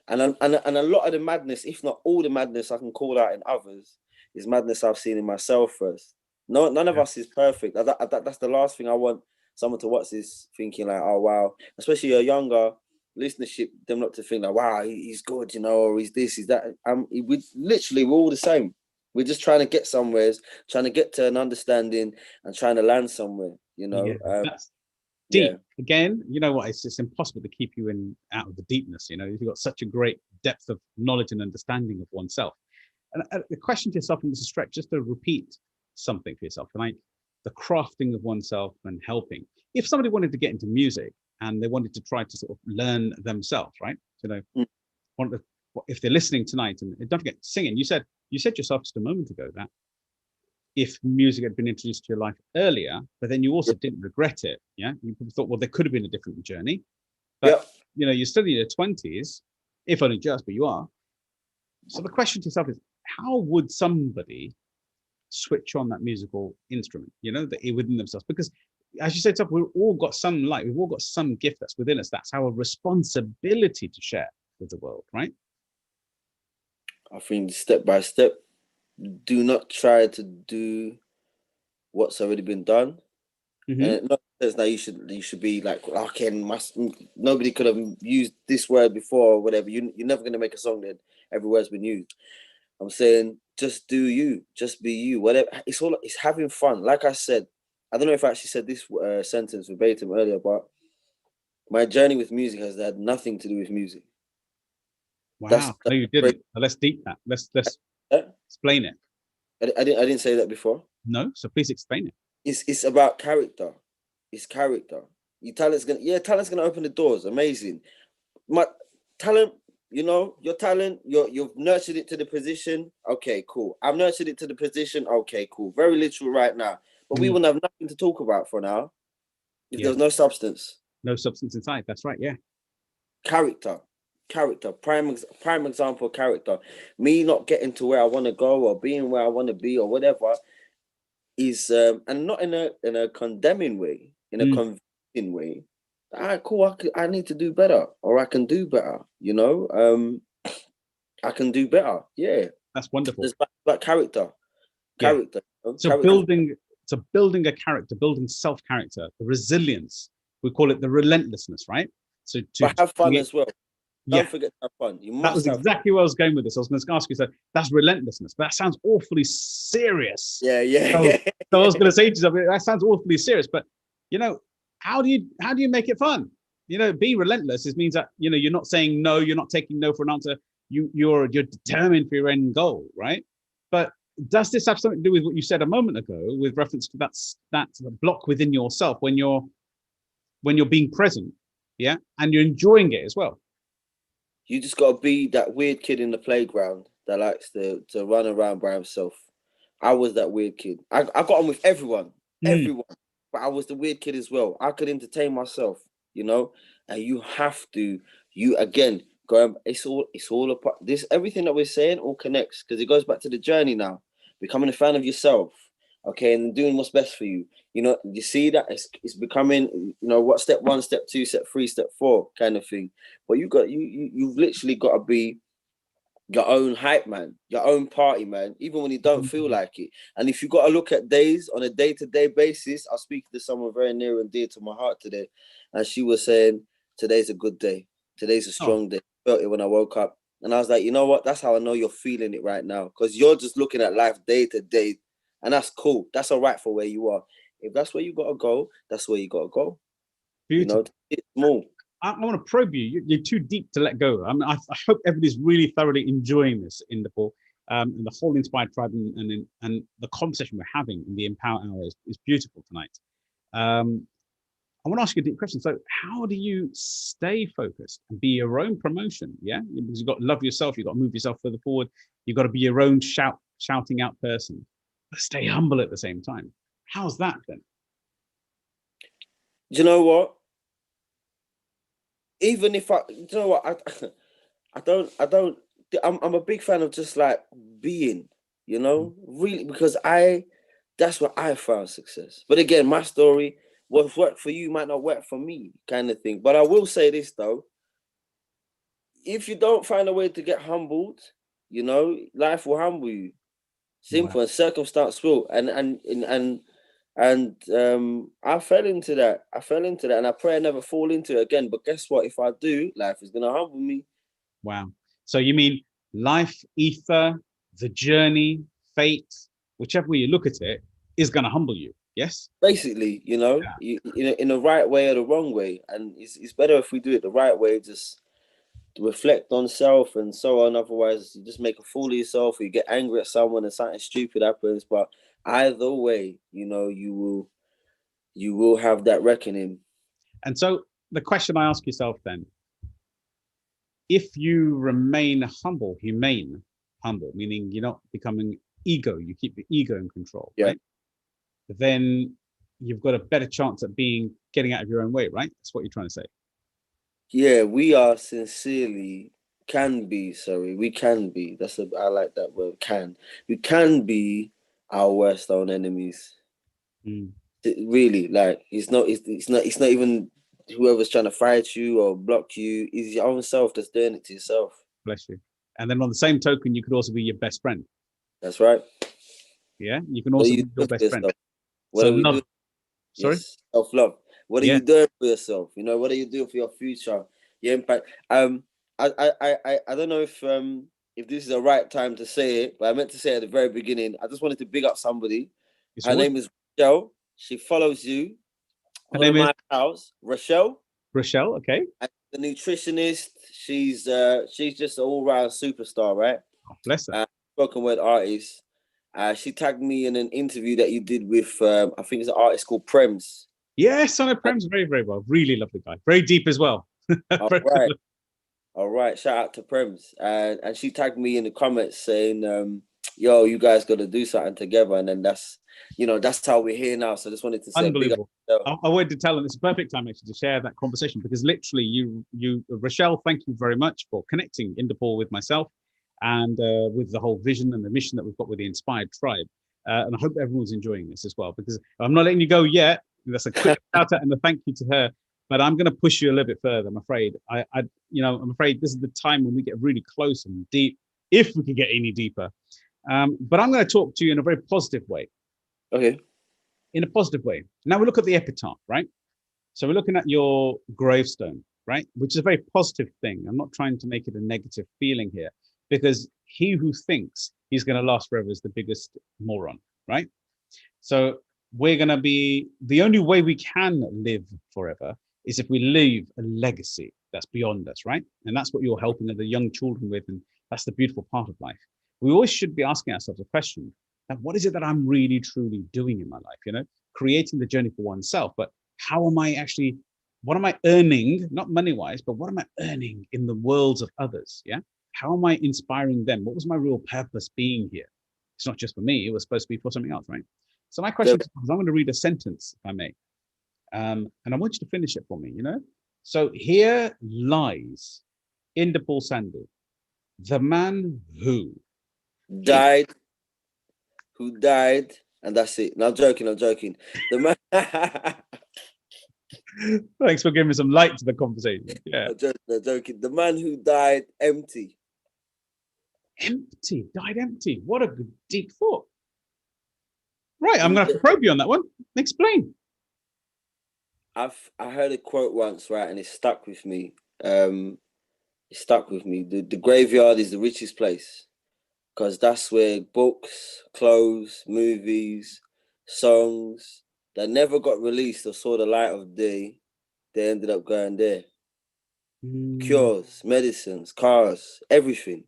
and a lot of the madness, if not all the madness I can call out in others, is madness I've seen in myself first. No, none of us is perfect. That's the last thing I want someone to watch this thinking like, oh wow, especially a younger listenership, them not to think like, wow, he's good, you know, or he's this, he's that. We're all the same. We're just trying to get somewhere, trying to get to an understanding and trying to land somewhere, you know. That's deep. Again, you know what, it's just impossible to keep you out of the deepness, you know. You've got such a great depth of knowledge and understanding of oneself. And the question to yourself, and this is a stretch, just to repeat something for yourself, like the crafting of oneself and helping. If somebody wanted to get into music and they wanted to try to sort of learn themselves, right? You know, if they're listening tonight, and don't forget singing. You said yourself just a moment ago that if music had been introduced to your life earlier, but then you also didn't regret it. Yeah, you probably thought, well, there could have been a different journey. But you know, you're still in your 20s, if only just, but you are. So the question to yourself is, how would somebody switch on that musical instrument, you know, within themselves. Because as you said, we've all got some light, we've all got some gift that's within us. That's our responsibility to share with the world, right? I think step by step, do not try to do what's already been done. Mm-hmm. And not that you should be like, okay, nobody could have used this word before or whatever. You're never gonna make a song that every word's been used. I'm saying just do you, just be you. Whatever. It's having fun. Like I said, I don't know if I actually said this sentence verbatim earlier, but my journey with music has had nothing to do with music. Wow, no, you didn't. Let's deep that. Let's explain it. I didn't say that before. No, so please explain it. It's about character. It's character. Talent's gonna open the doors. Amazing. My talent, you know, your talent, you've nurtured it to the position. Okay, cool. I've nurtured it to the position. Okay, cool. Very literal right now. But we wouldn't have nothing to talk about for now if there was no substance. No substance inside. That's right. Yeah. Character. Prime example of character. Me not getting to where I want to go or being where I want to be or whatever is and not in a condemning way, in a convincing way. Cool, I need to do better, or I can do better, you know. I can do better. Yeah. That's wonderful. It's about character. Character. Yeah. So building a character, building self-character, the resilience, we call it the relentlessness, right? So to have fun as well. Don't forget to have fun. That was exactly where I was going with this. I was going to ask you, so that's relentlessness, but that sounds awfully serious. Yeah. So I was going to say to you, that sounds awfully serious, but you know, how do you make it fun? You know, be relentless. It means that, you know, you're not saying no, you're not taking no for an answer. You're determined for your end goal, right? But does this have something to do with what you said a moment ago with reference to that block within yourself when you're being present, yeah, and you're enjoying it as well? You just got to be that weird kid in the playground that likes to run around by himself. I was that weird kid. I got on with everyone, but I was the weird kid as well. I could entertain myself, you know. And you have to, it's all a part. This everything that we're saying all connects because it goes back to the journey now. Becoming a fan of yourself, okay, and doing what's best for you. You know, you see that it's becoming, you know, what step 1, step 2, step 3, step 4 kind of thing. But you've literally got to be your own hype man, your own party man, even when you don't feel like it. And if you got to look at days on a day-to-day basis, I was speaking to someone very near and dear to my heart today, and she was saying, today's a good day. Today's a strong day. I felt it when I woke up. And I was like, you know what? That's how I know you're feeling it right now. Because you're just looking at life day to day. And that's cool. That's all right for where you are. If that's where you got to go, that's where you got to go. Beautiful. You know, it's small. I want to probe you. You're too deep to let go. I mean, I hope everybody's really thoroughly enjoying this, Inder Paul, and the whole Inspired Tribe and the conversation we're having in the Empower Hour is beautiful tonight. I want to ask you a deep question. So how do you stay focused and be your own promotion? Yeah, because you've got to love yourself. You've got to move yourself further forward. You've got to be your own shouting out person, but stay humble at the same time. How's that then? Do you know what? Even if I'm a big fan of just like being, you know, really, because that's what I found success. But again, my story, what's worked for you might not work for me, kind of thing. But I will say this though, if you don't find a way to get humbled, you know, life will humble you. Simple. And circumstance will. And I fell into that. And I pray I never fall into it again. But guess what? If I do, life is gonna humble me. Wow. So you mean life, ether, the journey, fate, whichever way you look at it, is gonna humble you. Yes. Basically, you know, in the right way or the wrong way. And it's better if we do it the right way, just reflect on self and so on. Otherwise, you just make a fool of yourself, or you get angry at someone and something stupid happens. But either way, you know, you will have that reckoning. And so the question I ask yourself then, if you remain humble, humble, meaning you're not becoming ego, you keep the ego in control, right? Then you've got a better chance at getting out of your own way, right? That's what you're trying to say. Yeah, we are sincerely can be. I like that word, can. We can be our worst own enemies. Mm. Really, like it's not even whoever's trying to fight you or block you. It's your own self that's doing it to yourself. Bless you. And then on the same token, you could also be your best friend. That's right. Yeah, you can What also do you be your do for best friend. yourself? What So do we love. do? Sorry. Yes, self-love. What are Yeah. you doing for yourself? You know, what are you doing for your future, your impact? I don't know if this is the right time to say it, but I meant to say it at the very beginning. I just wanted to big up somebody. It's Her all. name is Rochelle. She follows you. Her One of name is my pals, Rochelle, Rochelle. Okay. the nutritionist. She's just an all-round superstar, right? Oh, bless her. Spoken word artist. She tagged me in an interview that you did with I think it's an artist called Prems. Yes, I know Prem's very, very well. Really lovely guy. Very deep as well. All right. All right. Shout out to Prems. And she tagged me in the comments saying, yo, you guys got to do something together. And then that's how we're here now. So I just wanted to say Unbelievable. I wanted to tell them it's a perfect time actually to share that conversation because literally you, Rochelle, thank you very much for connecting Inder Paul with myself and with the whole vision and the mission that we've got with the Inspired Tribe. And I hope everyone's enjoying this as well because I'm not letting you go yet. That's a quick shout out and a thank you to her. But I'm going to push you a little bit further. I'm afraid. I'm afraid this is the time when we get really close and deep, if we could get any deeper. But I'm going to talk to you in a very positive way. Okay. In a positive way. Now we look at the epitaph, right? So we're looking at your gravestone, right? Which is a very positive thing. I'm not trying to make it a negative feeling here because he who thinks he's going to last forever is the biggest moron, right? So we're going to be, the only way we can live forever is if we leave a legacy that's beyond us, right? And that's what you're helping the young children with. And that's the beautiful part of life. We always should be asking ourselves a question. Now, what is it that I'm really, truly doing in my life? Creating the journey for oneself, but how am I actually, what am I earning, not money-wise, but what am I earning in the worlds of others? Yeah. How am I inspiring them? What was my real purpose being here? It's not just for me. It was supposed to be for something else, right? So my question is, I'm going to read a sentence, if I may. And I want you to finish it for me, So here lies Inder Paul Sandhu, the man who died, and that's it. No, I'm joking. The man. Thanks for giving me some light to the conversation. Yeah. No, joking. The man who died empty. Died empty. What a good deep thought. Right, I'm going to have to probe you on that one. Explain. I heard a quote once, right, and it stuck with me. The graveyard is the richest place because that's where books, clothes, movies, songs that never got released or saw the light of day, they ended up going there. Cures, medicines, cars, everything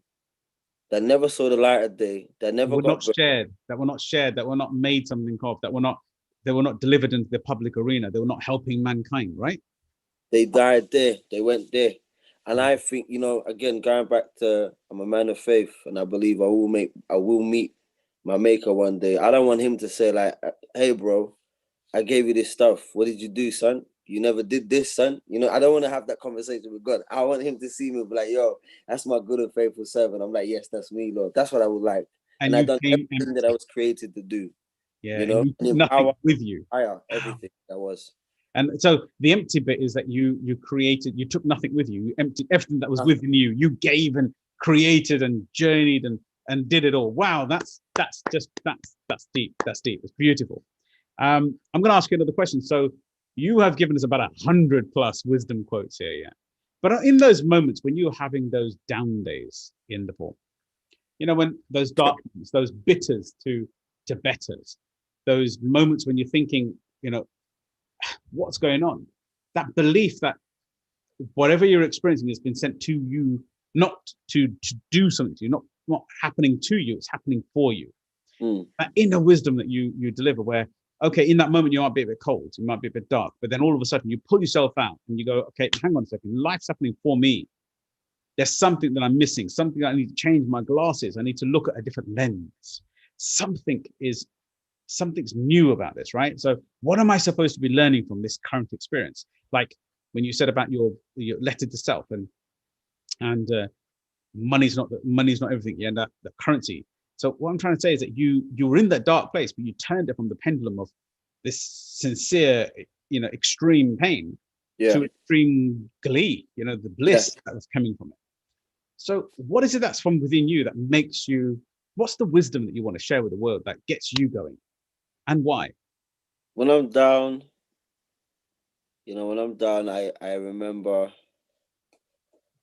that never saw the light of day, that never got shared, that were not made something of, they were not delivered into the public arena. They were not helping mankind, right? They died there. They went there. And I think, again, going back to, I'm a man of faith, and I believe I will meet my maker one day. I don't want him to say like, hey, bro, I gave you this stuff. What did you do, son? You never did this, son. I don't want to have that conversation with God. I want him to see me and be like, yo, that's my good and faithful servant. I'm like, yes, that's me, Lord. That's what I would like. And I done everything that I was created to do. Yeah, and nothing with you. Everything that was. And so the empty bit is that you took nothing with you. You emptied everything that was within you. You gave and created and journeyed and did it all. Wow, that's deep. That's deep. It's beautiful. I'm going to ask you another question. So you have given us about 100 plus wisdom quotes here, yeah. But in those moments when you're having those down days in the Paul, when those dark moments, those bitters to betters, those moments when you're thinking, what's going on? That belief that whatever you're experiencing has been sent to you, not to do something to you, not happening to you, it's happening for you. That inner wisdom that you deliver where, okay, in that moment you might be a bit cold, you might be a bit dark, but then all of a sudden you pull yourself out and you go, okay, hang on a second, life's happening for me. There's something that I'm missing, something that I need to change my glasses. I need to look at a different lens. Something's new about this, right? So what am I supposed to be learning from this current experience? Like when you said about your letter to self and money's not everything, yeah, the currency. So what I'm trying to say is that you were in that dark place, but you turned it from the pendulum of this sincere, extreme pain to extreme glee, the bliss that was coming from it. So what is it that's from within you that makes you, what's the wisdom that you want to share with the world that gets you going, and why? When I'm down, I remember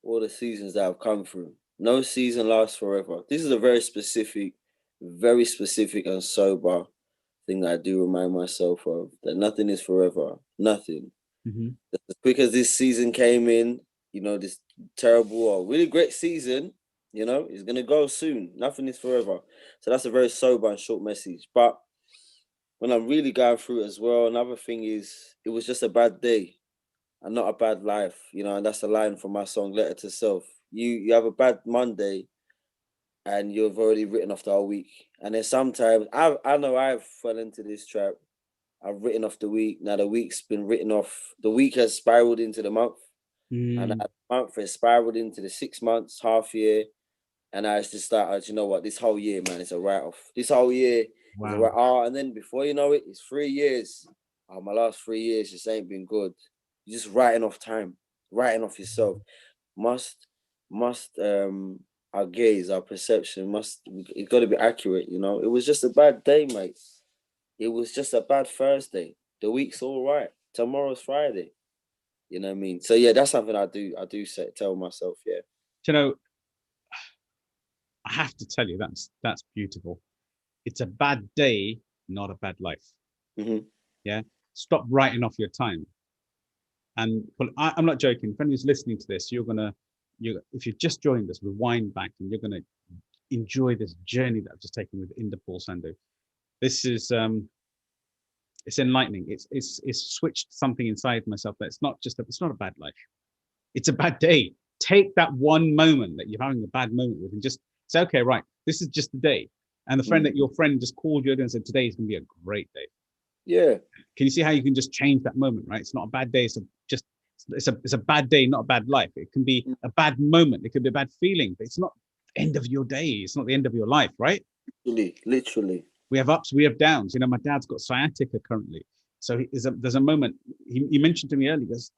all the seasons that I've come through. No season lasts forever. This is a very specific and sober thing that I do remind myself of, that nothing is forever. Nothing. Mm-hmm. As quick as this season came in, this terrible or really great season, is going to go soon. Nothing is forever. So that's a very sober and short message. But when I'm really going through it as well, another thing is, it was just a bad day and not a bad life, and that's a line from my song, Letter to Self. You have a bad Monday and you've already written off the whole week. And then sometimes, I know I've fell into this trap. I've written off the week. Now the week's been written off. The week has spiraled into the month. And that month has spiraled into the 6 months, half year. And I just started, you know what, this whole year, man, it's a write-off. This whole year is a write-off. And then before you know it, it's 3 years. Oh, my last 3 years just ain't been good. You're just writing off time, writing off yourself. Our gaze, our perception it's got to be accurate, It was just a bad day, mate. It was just a bad Thursday. The week's all right. Tomorrow's Friday. You know what I mean? So yeah, that's something I do tell myself, yeah. I have to tell you, that's beautiful. It's a bad day, not a bad life. Mm-hmm. Yeah. Stop writing off your time. And I'm not joking. If anyone's listening to this, if you've just joined us, rewind back and you're going to enjoy this journey that I've just taken with Inder Paul Sandhu. This is it's enlightening. It's switched something inside myself that it's not a bad life. It's a bad day. Take that one moment that you're having a bad moment with and just say, okay, right, this is just the day. And the friend that your friend just called you and said, today is going to be a great day. Yeah. Can you see how you can just change that moment, right? It's not a bad day. It's a bad day, not a bad life. It can be a bad moment. It could be a bad feeling, but it's not the end of your day. It's not the end of your life, right? Literally. We have ups, we have downs. My dad's got sciatica currently. So there's a moment, he mentioned to me earlier, he goes,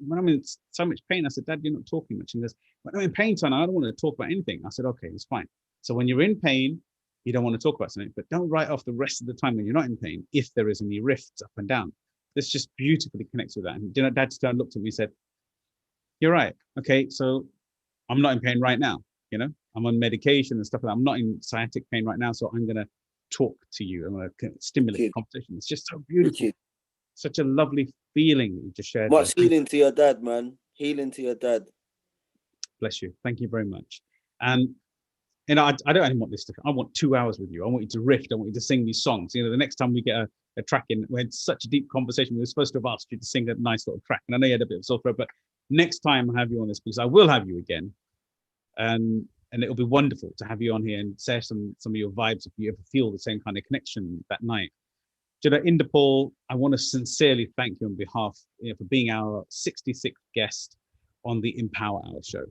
when I'm in so much pain, I said, Dad, you're not talking much. And he goes, when I'm in pain, son, I don't want to talk about anything. I said, okay, it's fine. So when you're in pain, you don't want to talk about something, but don't write off the rest of the time when you're not in pain, if there is any rifts up and down. This just beautifully connects with that. And Dad looked at me and said, you're right. Okay, so I'm not in pain right now. I'm on medication and stuff like that. I'm not in sciatic pain right now, so I'm going to talk to you. I'm going to stimulate the conversation. It's just so beautiful. Such a lovely feeling that you just shared. Much healing to your dad, man. Healing to your dad. Bless you. Thank you very much. And I don't want this I want 2 hours with you. I want you to riff. I want you to sing these songs. The next time we get a track in, we had such a deep conversation. We were supposed to have asked you to sing a nice little track. And I know you had a bit of sore throat, but next time I have you on this, because I will have you again. And it'll be wonderful to have you on here and share some of your vibes if you ever feel the same kind of connection that night. Inder Paul, I want to sincerely thank you on behalf for being our 66th guest on the Empower Hour show.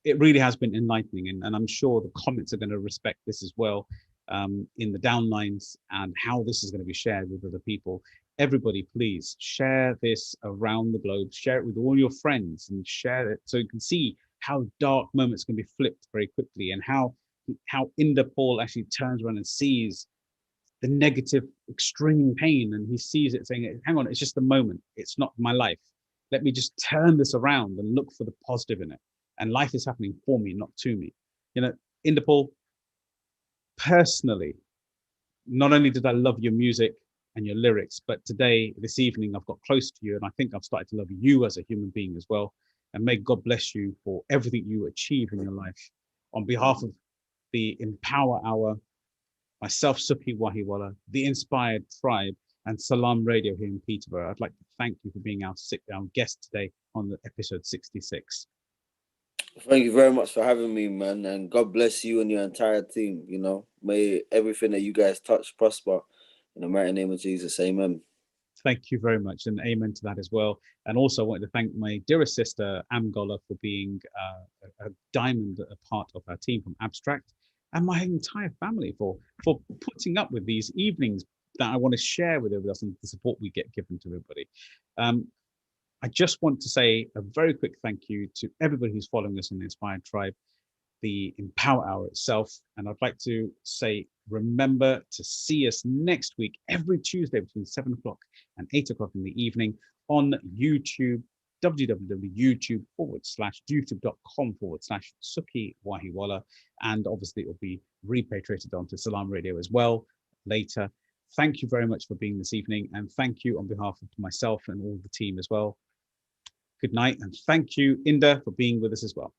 It really has been enlightening, and I'm sure the comments are going to respect this as well in the downlines and how this is going to be shared with other people. Everybody, please share this around the globe, share it with all your friends and share it so you can see how dark moments can be flipped very quickly and how Inder Paul actually turns around and sees the negative extreme pain and he sees it saying, hang on, it's just a moment. It's not my life. Let me just turn this around and look for the positive in it. And life is happening for me, not to me. Inder Paul, personally, not only did I love your music and your lyrics, but this evening, I've got close to you and I think I've started to love you as a human being as well. And may God bless you for everything you achieve in your life. On behalf of the Empower Hour, myself, Sukhi, Wahiwala, the Inspired Tribe, and Salam Radio here in Peterborough, I'd like to thank you for being our guest today on the episode 66. Thank you very much for having me, man. And God bless you and your entire team. May everything that you guys touch prosper. In the mighty name of Jesus, amen. Thank you very much, and amen to that as well. And also I wanted to thank my dearest sister, Amgola, for being a diamond, a part of our team from Abstract. and my entire family for putting up with these evenings that I want to share with everybody else and the support we get given to everybody. I just want to say a very quick thank you to everybody who's following us on the Inspired Tribe, the Empower Hour itself. And I'd like to say, remember to see us next week, every Tuesday between 7 o'clock and 8 o'clock in the evening on YouTube, www.youtube.com/Sukhi Wahiwala. And obviously it will be repatriated onto Salam Radio as well later. Thank you very much for being this evening. And thank you on behalf of myself and all the team as well. Good night. And thank you, Inder, for being with us as well.